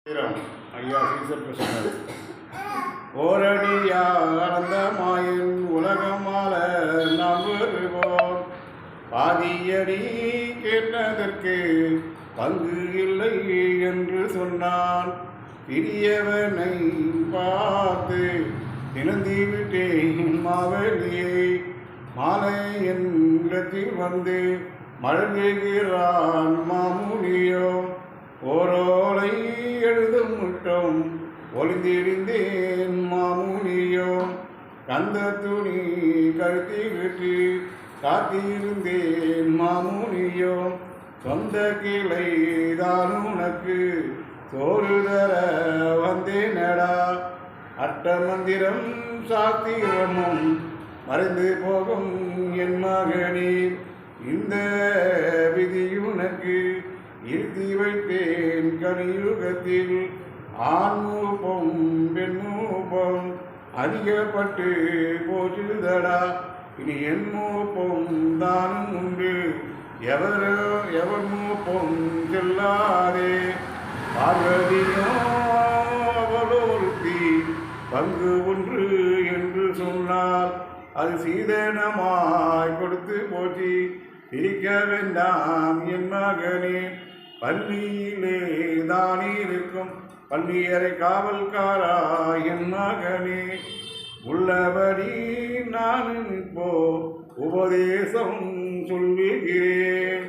ஐயா சீசர் கிருஷ்ணன் ஓரடியானந்த மாயின் உலகமால நம்புவோம் பாதியடி கேட்டதற்கு பங்கு இல்லை என்று சொன்னான். பிரியவனை பார்த்து இழந்து விட்டேன் மாவலியை மாலை என்றத்தில் வந்து மழங்குகிறான் மாமுனியோ ஓரோலை எழுதும் முட்டம் ஒளிந்திருந்தேன் மாமுனியோ கந்த துணி கழுத்தி விட்டு காத்திருந்தேன் மாமுனியோ சொந்த கிளை தான் உனக்கு சோறு தர வந்தேனடா அட்ட மந்திரம் சாத்திரமும் மறைந்து போகும் என் மகனே இந்த விதியுனக்கு இருத்தி வைத்தேன் கலியுகத்தில் ஆண்மூப்பம் பெண்மூப்பம் அதிகப்பட்டு போச்சுதடா இனி என் மூப்பம் தானும் உண்டு எவர் மூப்பம் செல்லாதே பார்வதியோ அவளோருத்தி பங்கு ஒன்று என்று சொன்னால் அது சீதனமாய் கொடுத்து போச்சு பிரிக்க வேண்டாம் என் மகனே பள்ளியிலே தானே இருக்கும் பள்ளியறை காவல்காரா என் மகனே உள்ளபடி நான் இப்போ உபதேசம் சொல்லுகிறேன்.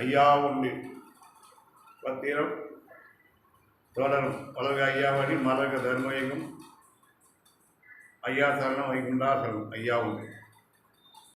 ஐயா உண்டு பத்திரம் தொடரும் பலக ஐயாவடி மலக தர்மயகம் ஐயா சரணம் வைகுண்டா சரணம் ஐயா உண்டு.